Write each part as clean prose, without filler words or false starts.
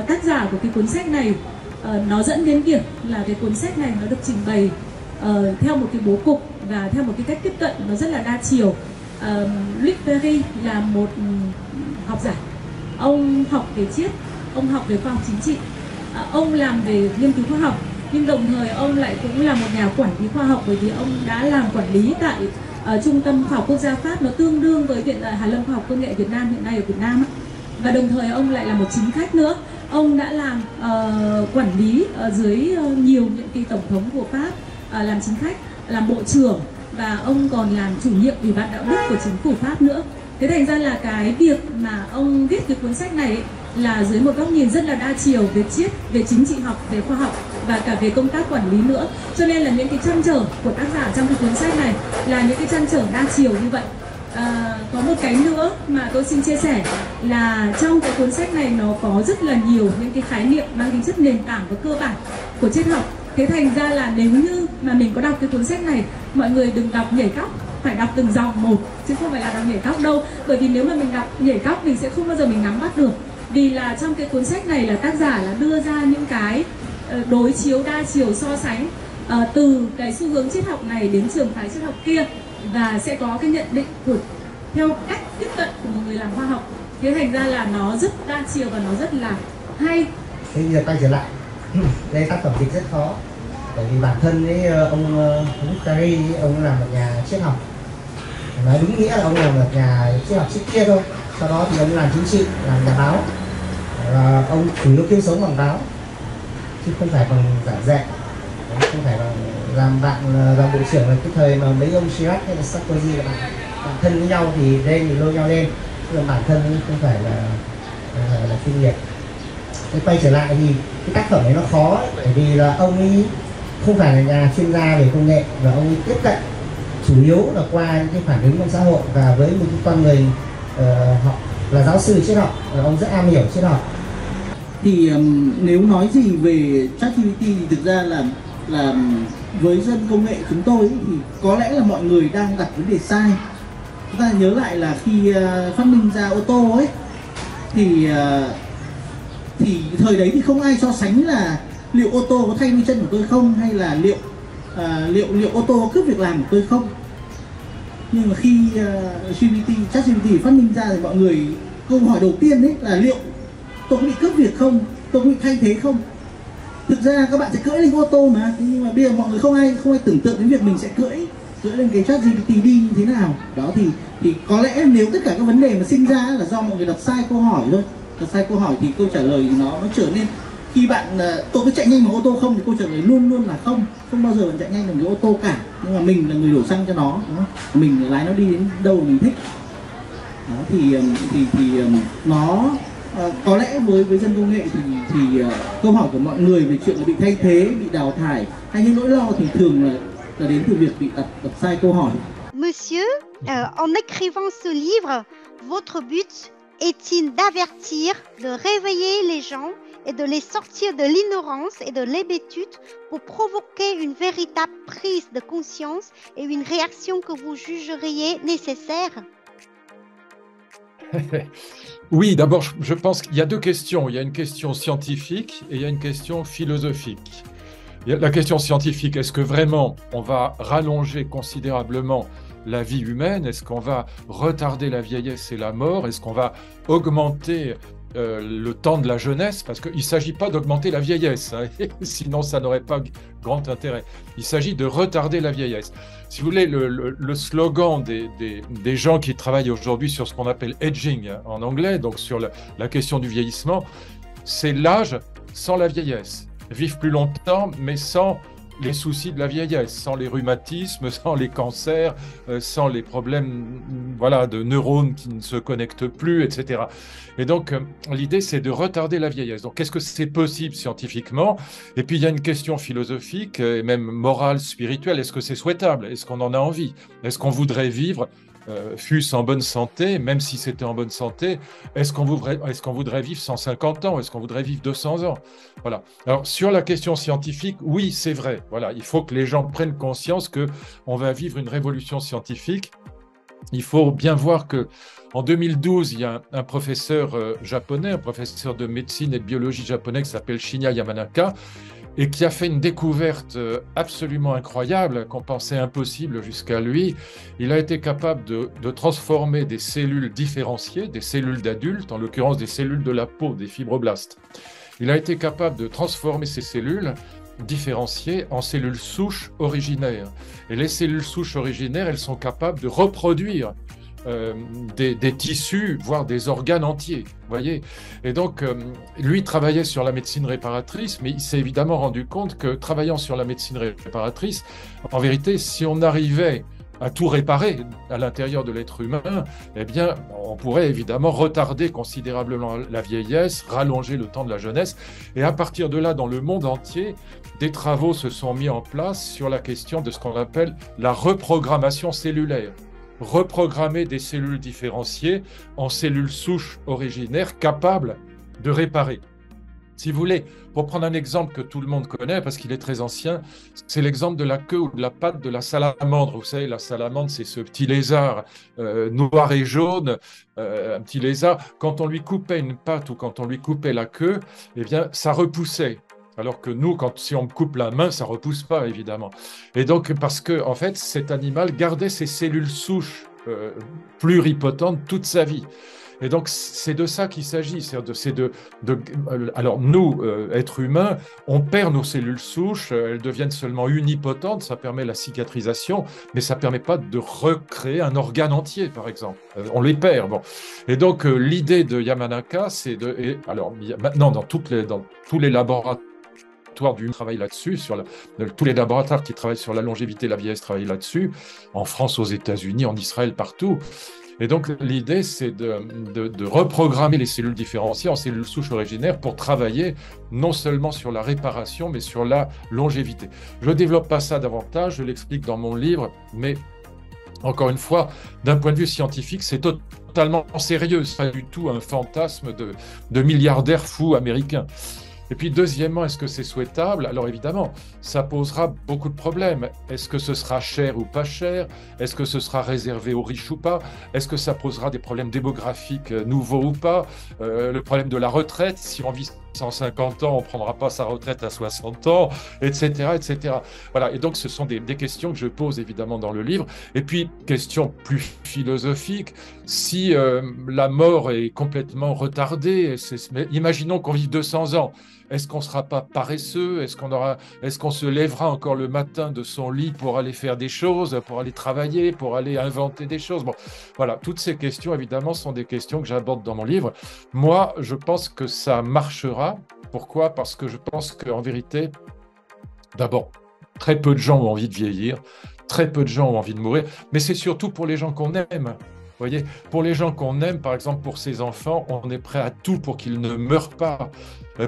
Tác giả của cái cuốn sách này nó dẫn đến việc là cái cuốn sách này nó được trình bày theo một cái bố cục và theo một cái cách tiếp cận nó rất là đa chiều. Luc Ferry là một học giả, ông học về triết, ông học về khoa học chính trị, ông làm về nghiên cứu khoa học, nhưng đồng thời ông lại cũng là một nhà quản lý khoa học, bởi vì ông đã làm quản lý tại Trung tâm Khoa học Quốc gia Pháp, nó tương đương với Viện Hàn lâm Khoa học Công nghệ Việt Nam hiện nay ở Việt Nam. Và đồng thời ông lại là một chính khách nữa. Ông đã làm quản lý dưới nhiều nhiệm kỳ tổng thống của Pháp, làm chính khách, làm bộ trưởng, và ông còn làm chủ nhiệm Ủy ban đạo đức của chính phủ Pháp nữa. Thế thành ra là cái việc mà ông viết cái cuốn sách này ấy, là dưới một góc nhìn rất là đa chiều về triết, về chính trị học, về khoa học và cả về công tác quản lý nữa. Cho nên là những cái trăn trở của tác giả trong cái cuốn sách này là những cái trăn trở đa chiều như vậy. Có một cái nữa mà tôi xin chia sẻ là trong cái cuốn sách này nó có rất là nhiều những cái khái niệm mang tính chất nền tảng và cơ bản của triết học. Thế thành ra là nếu như mà mình có đọc cái cuốn sách này, mọi người đừng đọc nhảy cóc, phải đọc từng dòng một chứ không phải là đọc nhảy cóc đâu. Bởi vì nếu mà mình đọc nhảy cóc mình sẽ không bao giờ mình nắm bắt được. Vì là trong cái cuốn sách này là tác giả là đưa ra những cái đối chiếu đa chiều so sánh từ cái xu hướng triết học này đến trường phái triết học kia, và sẽ có cái nhận định của theo cách tiếp cận của một người làm khoa học. Thế thành ra là nó rất đa chiều và nó rất là hay. Thế bây giờ quay trở lại, đây tác phẩm dịch rất khó, bởi vì bản thân ấy, ông Luc Ferry ông là một nhà triết học, nói đúng nghĩa là ông là một nhà triết học trước kia thôi. Sau đó thì ông làm chính trị, làm nhà báo, và ông chủ yếu kiếm sống bằng báo chứ không phải bằng giảng dạy, không phải bằng làm làm bộ trưởng. Là cái thời mà mấy ông Chirac hay là Sarkozy là bạn thân với nhau thì lên thì lôi nhau lên, nhưng mà bản thân không phải là chuyên nghiệp. Thế quay trở lại thì cái tác phẩm này nó khó ấy, bởi vì là ông ấy không phải là nhà chuyên gia về công nghệ, và ông ấy tiếp cận chủ yếu là qua những cái phản ứng trong xã hội, và với một cái con người học là giáo sư triết học, ông rất am hiểu triết học. Thì nếu nói gì về ChatGPT thì thực ra là với dân công nghệ chúng tôi ấy, thì có lẽ là mọi người đang đặt vấn đề sai. Chúng ta nhớ lại là khi phát minh ra ô tô ấy thì thời đấy thì không ai so sánh là liệu ô tô có thay đôi chân của tôi không, hay là liệu ô tô có cướp việc làm của tôi không. Nhưng mà khi ChatGPT phát minh ra thì mọi người câu hỏi đầu tiên đấy là liệu tôi có bị cướp việc không, tôi có bị thay thế không. Thực ra các bạn sẽ cưỡi lên ô tô mà, nhưng mà bây giờ mọi người không ai tưởng tượng đến việc mình sẽ cưỡi lên cái ChatGPT đi như thế nào. Đó thì có lẽ nếu tất cả các vấn đề mà sinh ra là do mọi người đặt sai câu hỏi thôi. Đặt sai câu hỏi thì câu trả lời nó trở nên, khi bạn tôi có chạy nhanh bằng ô tô không thì câu trả lời luôn luôn là không bao giờ bạn chạy nhanh bằng cái ô tô cả. Nhưng mà mình là người đổ xăng cho nó, đúng không? Mình lái nó đi đến đâu mình thích. Đó thì nó có lẽ với dân công nghệ thì câu hỏi của mọi người về chuyện là bị thay thế, bị đào thải hay những nỗi lo thì thường là đến từ việc bị đặt sai câu hỏi. Monsieur, en écrivant ce livre, votre but est-il d'avertir, de réveiller les gens et de les sortir de l'ignorance et de l'hébétude pour provoquer une véritable prise de conscience et une réaction que vous jugeriez nécessaire? Oui, d'abord, je pense qu'il y a deux questions. Il y a une question scientifique et il y a une question philosophique. La question scientifique, est-ce que vraiment on va rallonger considérablement la vie humaine? Est-ce qu'on va retarder la vieillesse et la mort? Est-ce qu'on va augmenter le temps de la jeunesse? Parce qu'il ne s'agit pas d'augmenter la vieillesse, hein, sinon ça n'aurait pas grand intérêt. Il s'agit de retarder la vieillesse. Si vous voulez, le slogan des gens qui travaillent aujourd'hui sur ce qu'on appelle aging en anglais, donc sur la question du vieillissement, c'est l'âge sans la vieillesse. Vivre plus longtemps, mais sans les soucis de la vieillesse, sans les rhumatismes, sans les cancers, sans les problèmes de neurones qui ne se connectent plus, etc. Et donc, l'idée, c'est de retarder la vieillesse. Donc, est-ce que c'est possible scientifiquement? Et puis, il y a une question philosophique et même morale, spirituelle. Est-ce que c'est souhaitable? Est-ce qu'on en a envie? Est-ce qu'on voudrait vivre fût-ce en bonne santé, même si c'était en bonne santé, est-ce qu'on voudrait vivre 150 ans? Est-ce qu'on voudrait vivre 200 ans? Voilà. Alors, sur la question scientifique, oui, c'est vrai. Voilà, il faut que les gens prennent conscience qu'on va vivre une révolution scientifique il faut bien voir que en 2012, il y a un professeur japonais, un professeur de médecine et de biologie japonais qui s'appelle Shinya Yamanaka, et qui a fait une découverte absolument incroyable, qu'on pensait impossible jusqu'à lui. Il a été capable de transformer des cellules différenciées, des cellules d'adultes, en l'occurrence des cellules de la peau, des fibroblastes. Il a été capable de transformer ces cellules différenciées en cellules souches originaires. Et les cellules souches originaires, elles sont capables de reproduire des tissus, voire des organes entiers, voyez. Et donc, lui travaillait sur la médecine réparatrice, mais il s'est évidemment rendu compte que travaillant sur la médecine réparatrice, en vérité, si on arrivait à tout réparer à l'intérieur de l'être humain, eh bien, on pourrait évidemment retarder considérablement la vieillesse, rallonger le temps de la jeunesse. Et à partir de là, dans le monde entier, des travaux se sont mis en place sur la question de ce qu'on appelle la reprogrammation cellulaire. Reprogrammer des cellules différenciées en cellules souches originaires capables de réparer. Si vous voulez, pour prendre un exemple que tout le monde connaît, parce qu'il est très ancien, c'est l'exemple de la queue ou de la patte de la salamandre. Vous savez, la salamandre, c'est ce petit lézard noir et jaune, un petit lézard. Quand on lui coupait une patte ou quand on lui coupait la queue, eh bien, ça repoussait. Alors que nous, si on me coupe la main, ça ne repousse pas, évidemment. Et donc, parce que, en fait, cet animal gardait ses cellules souches pluripotentes toute sa vie. Et donc, c'est de ça qu'il s'agit. Alors, nous, êtres humains, on perd nos cellules souches, elles deviennent seulement unipotentes, ça permet la cicatrisation, mais ça ne permet pas de recréer un organe entier, par exemple. On les perd. Bon. Et donc, l'idée de Yamanaka, c'est de... Alors, maintenant, dans tous les laboratoires, du travail là-dessus, tous les laboratoires qui travaillent sur la longévité et la vieillesse travaillent là-dessus, en France, aux États-Unis, en Israël, partout. Et donc, l'idée, c'est de reprogrammer les cellules différenciées en cellules souches originaires pour travailler non seulement sur la réparation, mais sur la longévité. Je ne développe pas ça davantage, je l'explique dans mon livre, mais encore une fois, d'un point de vue scientifique, c'est totalement sérieux, ce n'est pas du tout un fantasme de milliardaires fous américains. Et puis deuxièmement, est-ce que c'est souhaitable? Alors évidemment, ça posera beaucoup de problèmes. Est-ce que ce sera cher ou pas cher? Est-ce que ce sera réservé aux riches ou pas? Est-ce que ça posera des problèmes démographiques nouveaux ou pas? Le problème de la retraite, si on vit 150 ans, on ne prendra pas sa retraite à 60 ans, etc., etc. Voilà, et donc ce sont des questions que je pose évidemment dans le livre. Et puis, question plus philosophique, si la mort est complètement retardée, imaginons qu'on vive 200 ans, est-ce qu'on ne sera pas paresseux? Est-ce qu'on se lèvera encore le matin de son lit pour aller faire des choses, pour aller travailler, pour aller inventer des choses? Bon, voilà, toutes ces questions, évidemment, sont des questions que j'aborde dans mon livre. Moi, je pense que ça marchera. Pourquoi? Parce que je pense qu'en vérité, d'abord, très peu de gens ont envie de vieillir, très peu de gens ont envie de mourir, mais c'est surtout pour les gens qu'on aime. Vous voyez, pour les gens qu'on aime, par exemple pour ses enfants, on est prêt à tout pour qu'ils ne meurent pas.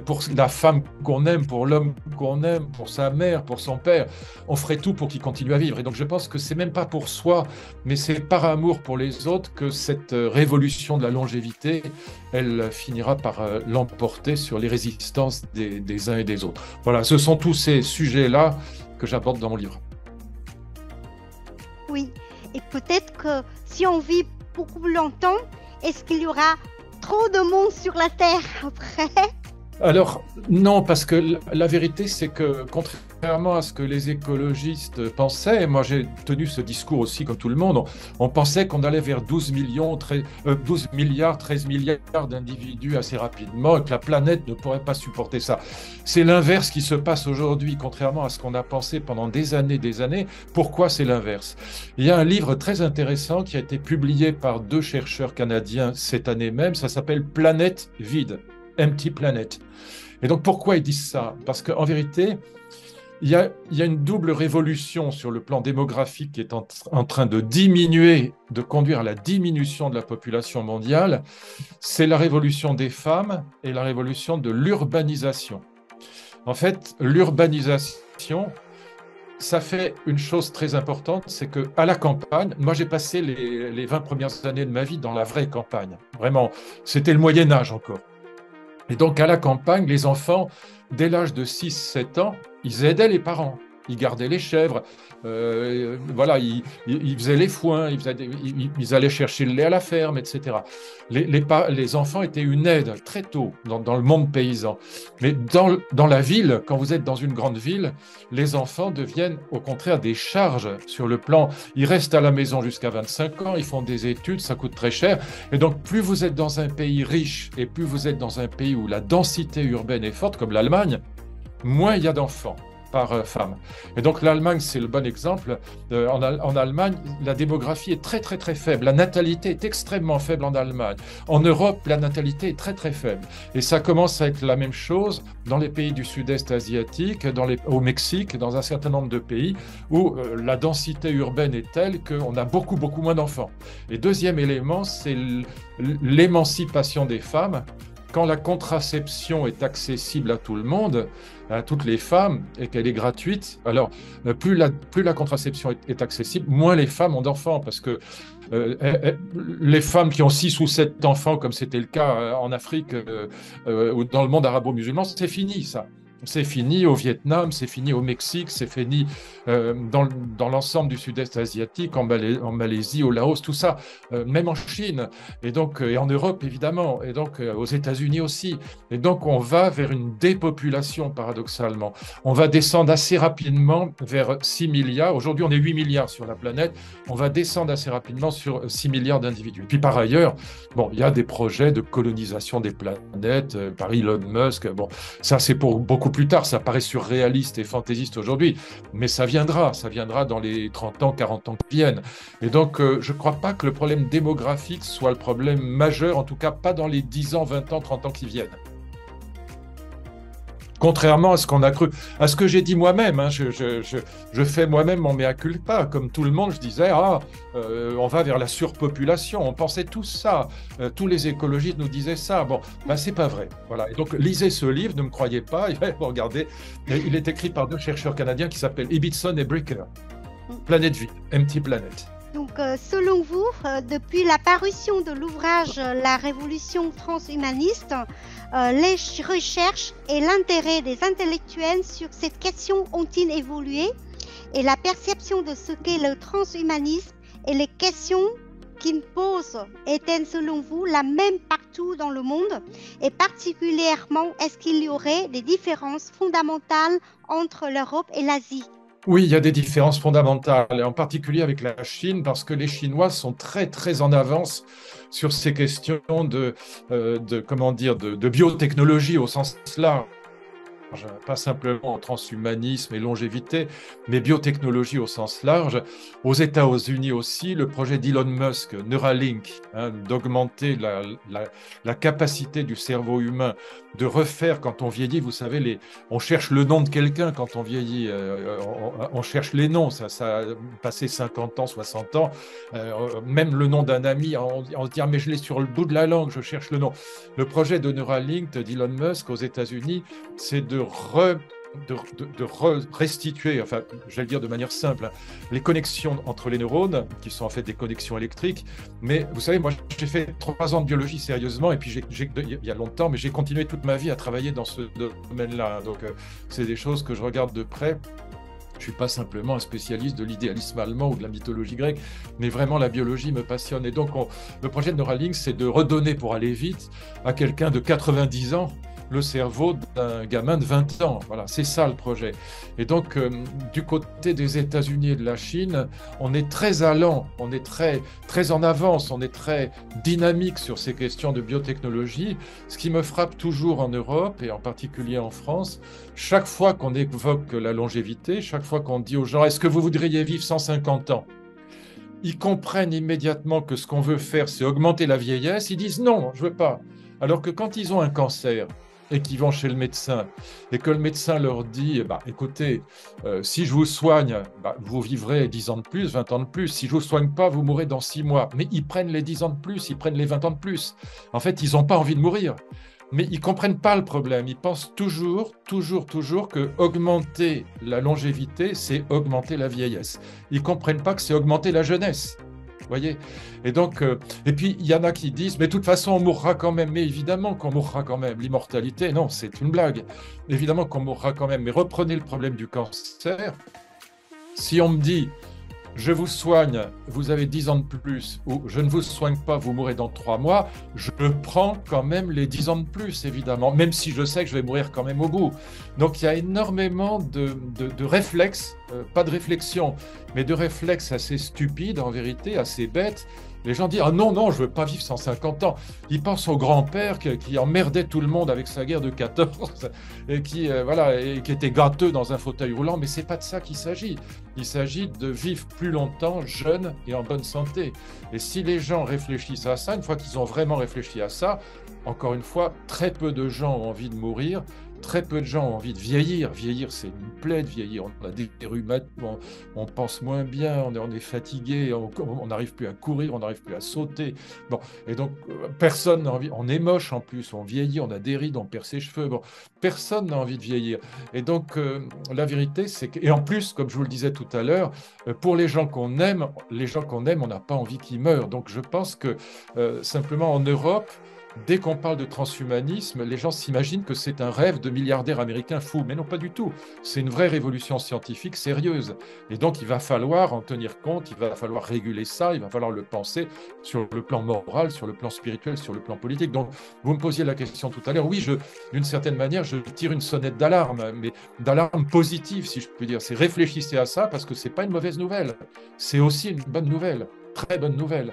Pour la femme qu'on aime, pour l'homme qu'on aime, pour sa mère, pour son père, on ferait tout pour qu'ils continuent à vivre. Et donc je pense que c'est même pas pour soi, mais c'est par amour pour les autres que cette révolution de la longévité, elle finira par l'emporter sur les résistances des uns et des autres. Voilà, ce sont tous ces sujets-là que j'aborde dans mon livre. Oui, et peut-être que si on vit beaucoup plus longtemps, est-ce qu'il y aura trop de monde sur la Terre après? Alors, non, parce que la vérité, c'est que contrairement à ce que les écologistes pensaient, moi j'ai tenu ce discours aussi comme tout le monde, on pensait qu'on allait vers 12 milliards, 13 milliards d'individus assez rapidement et que la planète ne pourrait pas supporter ça. C'est l'inverse qui se passe aujourd'hui, contrairement à ce qu'on a pensé pendant des années. Pourquoi c'est l'inverse? Il y a un livre très intéressant qui a été publié par 2 chercheurs canadiens cette année même, ça s'appelle « Planète vide ». Empty Planet. Et donc, pourquoi ils disent ça? Parce qu'en vérité, il y a une double révolution sur le plan démographique qui est en train de diminuer, de conduire à la diminution de la population mondiale. C'est la révolution des femmes et la révolution de l'urbanisation. En fait, l'urbanisation, ça fait une chose très importante, c'est qu'à la campagne, moi j'ai passé les 20 premières années de ma vie dans la vraie campagne. Vraiment, c'était le Moyen-Âge encore. Et donc, à la campagne, les enfants, dès l'âge de 6-7 ans, ils aidaient les parents. ils gardaient les chèvres, voilà, ils faisaient les foins, ils allaient chercher le lait à la ferme, etc. Les enfants étaient une aide très tôt dans le monde paysan. Mais dans la ville, quand vous êtes dans une grande ville, les enfants deviennent au contraire des charges sur le plan. Ils restent à la maison jusqu'à 25 ans, ils font des études, ça coûte très cher. Et donc, plus vous êtes dans un pays riche et plus vous êtes dans un pays où la densité urbaine est forte, comme l'Allemagne, moins il y a d'enfants par femme. Et donc l'Allemagne, c'est le bon exemple. En Allemagne, la démographie est très très très faible. La natalité est extrêmement faible en Allemagne. En Europe, la natalité est très très faible. Et ça commence à être la même chose dans les pays du sud-est asiatique, au Mexique, dans un certain nombre de pays où la densité urbaine est telle qu'on a beaucoup beaucoup moins d'enfants. Et deuxième élément, c'est l'émancipation des femmes. Quand la contraception est accessible à tout le monde, à toutes les femmes, et qu'elle est gratuite, alors plus la contraception est accessible, moins les femmes ont d'enfants, parce que les femmes qui ont 6 ou 7 enfants, comme c'était le cas en Afrique ou dans le monde arabo-musulman, c'est fini ça. C'est fini au Vietnam, c'est fini au Mexique, c'est fini dans l'ensemble du sud-est asiatique, en Malaisie, au Laos, tout ça, même en Chine, et donc et en Europe évidemment, et donc aux États-Unis aussi. Et donc on va vers une dépopulation paradoxalement. On va descendre assez rapidement vers 6 milliards. Aujourd'hui on est 8 milliards sur la planète. On va descendre assez rapidement sur 6 milliards d'individus. Puis par ailleurs, bon, il y a des projets de colonisation des planètes par Elon Musk. Bon, ça c'est pour beaucoup plus tard, ça paraît surréaliste et fantaisiste aujourd'hui, mais ça viendra dans les 30 ans, 40 ans qui viennent. Et donc, je ne crois pas que le problème démographique soit le problème majeur, en tout cas pas dans les 10 ans, 20 ans, 30 ans qui viennent. Contrairement à ce qu'on a cru, à ce que j'ai dit moi-même, hein, je fais moi-même mon mea culpa. Comme tout le monde, je disais, on va vers la surpopulation. On pensait tous ça. Tous les écologistes nous disaient ça. Bon, ben, c'est pas vrai. Voilà. Et donc, lisez ce livre, ne me croyez pas. Regardez, il est écrit par 2 chercheurs canadiens qui s'appellent Ibbitson et Bricker. Planète vide, Empty Planet. Donc, selon vous, depuis la parution de l'ouvrage La Révolution transhumaniste, les recherches et l'intérêt des intellectuels sur cette question ont-ils évolué? Et la perception de ce qu'est le transhumanisme et les questions qu'il pose est-elle, selon vous, la même partout dans le monde? Et particulièrement, est-ce qu'il y aurait des différences fondamentales entre l'Europe et l'Asie? Oui, il y a des différences fondamentales, et en particulier avec la Chine, parce que les Chinois sont très, très en avance sur ces questions de biotechnologie au sens large. Pas simplement transhumanisme et longévité, mais biotechnologie au sens large. Aux États-Unis aussi, le projet d'Elon Musk, Neuralink, d'augmenter la capacité du cerveau humain de refaire quand on vieillit. Vous savez, on cherche le nom de quelqu'un quand on vieillit, on cherche les noms, ça a passé 50 ans, 60 ans, même le nom d'un ami, on se dit, mais je l'ai sur le bout de la langue, je cherche le nom. Le projet de Neuralink d'Elon Musk aux États-Unis, c'est de restituer, enfin, j'allais dire de manière simple, les connexions entre les neurones, qui sont en fait des connexions électriques. Mais vous savez, moi, j'ai fait 3 ans de biologie sérieusement, et puis il y a longtemps, mais j'ai continué toute ma vie à travailler dans ce domaine-là. Donc, c'est des choses que je regarde de près. Je ne suis pas simplement un spécialiste de l'idéalisme allemand ou de la mythologie grecque, mais vraiment la biologie me passionne. Et donc, le projet de Neuralink, c'est de redonner pour aller vite à quelqu'un de 90 ans le cerveau d'un gamin de 20 ans. Voilà, c'est ça le projet. Et donc, du côté des États-Unis et de la Chine, on est très allant, on est très, très en avance, on est très dynamique sur ces questions de biotechnologie. Ce qui me frappe toujours en Europe, et en particulier en France, chaque fois qu'on évoque la longévité, chaque fois qu'on dit aux gens « Est-ce que vous voudriez vivre 150 ans ?» Ils comprennent immédiatement que ce qu'on veut faire, c'est augmenter la vieillesse. Ils disent « Non, je ne veux pas ». Alors que quand ils ont un cancer, et qui vont chez le médecin, et que le médecin leur dit écoutez, si je vous soigne, vous vivrez 10 ans de plus, 20 ans de plus. Si je ne vous soigne pas, vous mourrez dans 6 mois. Mais ils prennent les 10 ans de plus, ils prennent les 20 ans de plus. En fait, ils n'ont pas envie de mourir. Mais ils ne comprennent pas le problème. Ils pensent toujours que augmenter la longévité, c'est augmenter la vieillesse. Ils ne comprennent pas que c'est augmenter la jeunesse. Voyez. Et donc, et puis il y en a qui disent, mais de toute façon on mourra quand même. Mais évidemment qu'on mourra quand même. L'immortalité, non, c'est une blague. Évidemment qu'on mourra quand même. Mais reprenez le problème du cancer. Si on me dit, je vous soigne, vous avez 10 ans de plus, ou je ne vous soigne pas, vous mourrez dans 3 mois, je prends quand même les 10 ans de plus, évidemment, même si je sais que je vais mourir quand même au bout. Donc il y a énormément de réflexes, pas de réflexion, mais de réflexes assez stupides, en vérité, assez bêtes. Les gens disent « Ah non, non, je ne veux pas vivre 150 ans ». Ils pensent au grand-père qui emmerdait tout le monde avec sa guerre de 14 et et qui était gâteux dans un fauteuil roulant, mais ce n'est pas de ça qu'il s'agit. Il s'agit de vivre plus longtemps, jeune et en bonne santé. Et si les gens réfléchissent à ça, une fois qu'ils ont vraiment réfléchi à ça, encore une fois, très peu de gens ont envie de mourir. Très peu de gens ont envie de vieillir. Vieillir, c'est une plaie de vieillir. On a des rhumatismes, on pense moins bien, on est fatigué, on n'arrive plus à courir, on n'arrive plus à sauter. Bon, et donc, personne n'a envie. On est moche en plus, on vieillit, on a des rides, on perd ses cheveux. Bon, personne n'a envie de vieillir. Et donc, la vérité, c'est que. Et en plus, comme je vous le disais tout à l'heure, pour les gens qu'on aime, on n'a pas envie qu'ils meurent. Donc, je pense que simplement en Europe, dès qu'on parle de transhumanisme, les gens s'imaginent que c'est un rêve de milliardaires américains fous, mais non, pas du tout. C'est une vraie révolution scientifique sérieuse. Et donc, il va falloir en tenir compte, il va falloir réguler ça, il va falloir le penser sur le plan moral, sur le plan spirituel, sur le plan politique. Donc, vous me posiez la question tout à l'heure. Oui, d'une certaine manière, je tire une sonnette d'alarme, mais d'alarme positive, si je puis dire. C'est réfléchissez à ça parce que ce n'est pas une mauvaise nouvelle. C'est aussi une bonne nouvelle, très bonne nouvelle.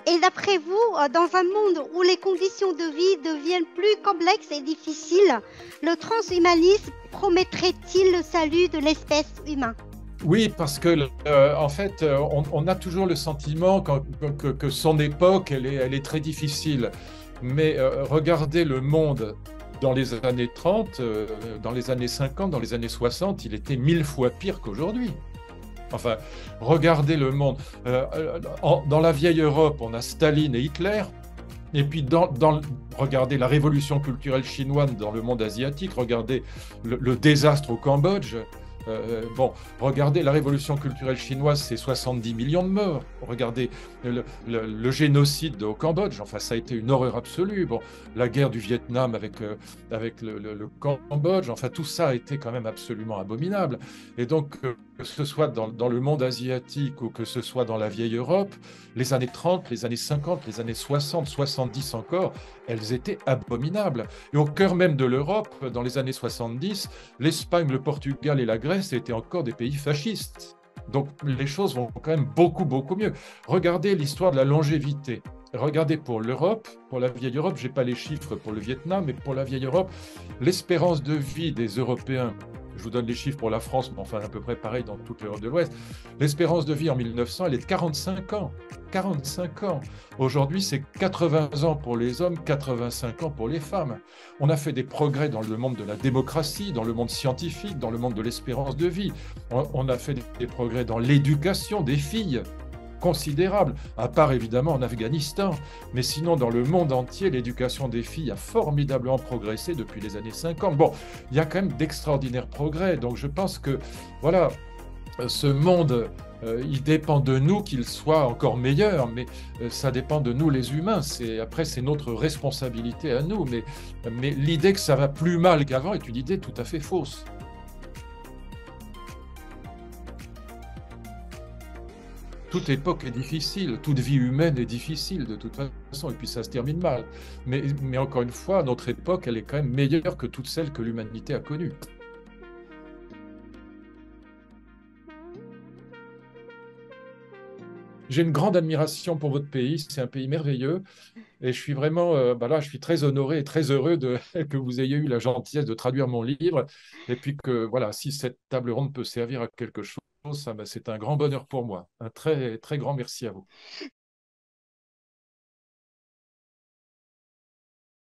Et d'après vous, dans un monde où les conditions de vie deviennent plus complexes et difficiles, le transhumanisme promettrait-il le salut de l'espèce humaine? Oui, parce que en fait, on a toujours le sentiment que son époque, elle est très difficile. Mais regardez le monde dans les années 30, dans les années 50, dans les années 60, il était 1000 fois pire qu'aujourd'hui. Enfin, regardez le monde. Dans la vieille Europe, on a Staline et Hitler. Et puis, regardez la révolution culturelle chinoise dans le monde asiatique. Regardez le désastre au Cambodge. Regardez la révolution culturelle chinoise, c'est 70 millions de morts. Regardez le génocide au Cambodge, enfin ça a été une horreur absolue. Bon, la guerre du Vietnam avec le Cambodge, enfin tout ça a été quand même absolument abominable. Et donc, que ce soit dans le monde asiatique ou que ce soit dans la vieille Europe, les années 30, les années 50, les années 60, 70 encore, elles étaient abominables. Et au cœur même de l'Europe, dans les années 70, l'Espagne, le Portugal et la Grèce étaient encore des pays fascistes. Donc les choses vont quand même beaucoup, beaucoup mieux. Regardez l'histoire de la longévité. Regardez pour l'Europe, pour la vieille Europe, je n'ai pas les chiffres pour le Vietnam, mais pour la vieille Europe, l'espérance de vie des Européens, je vous donne les chiffres pour la France, mais enfin à peu près pareil dans toute l'Europe de l'Ouest, l'espérance de vie en 1900, elle est de 45 ans. 45 ans. Aujourd'hui, c'est 80 ans pour les hommes, 85 ans pour les femmes. On a fait des progrès dans le monde de la démocratie, dans le monde scientifique, dans le monde de l'espérance de vie. On a fait des progrès dans l'éducation des filles, considérable, à part évidemment en Afghanistan. Mais sinon, dans le monde entier, l'éducation des filles a formidablement progressé depuis les années 50. Bon, il y a quand même d'extraordinaires progrès. Donc je pense que, voilà, ce monde, il dépend de nous qu'il soit encore meilleur, mais ça dépend de nous les humains. Après, c'est notre responsabilité à nous. Mais l'idée que ça va plus mal qu'avant est une idée tout à fait fausse. Toute époque est difficile, toute vie humaine est difficile de toute façon, et puis ça se termine mal. Mais encore une fois, notre époque, elle est quand même meilleure que toutes celles que l'humanité a connues. J'ai une grande admiration pour votre pays, c'est un pays merveilleux, et je suis vraiment, là, je suis très honoré et très heureux que vous ayez eu la gentillesse de traduire mon livre, et puis que, voilà, si cette table ronde peut servir à quelque chose, c'est un grand bonheur pour moi. Un très, très grand merci à vous.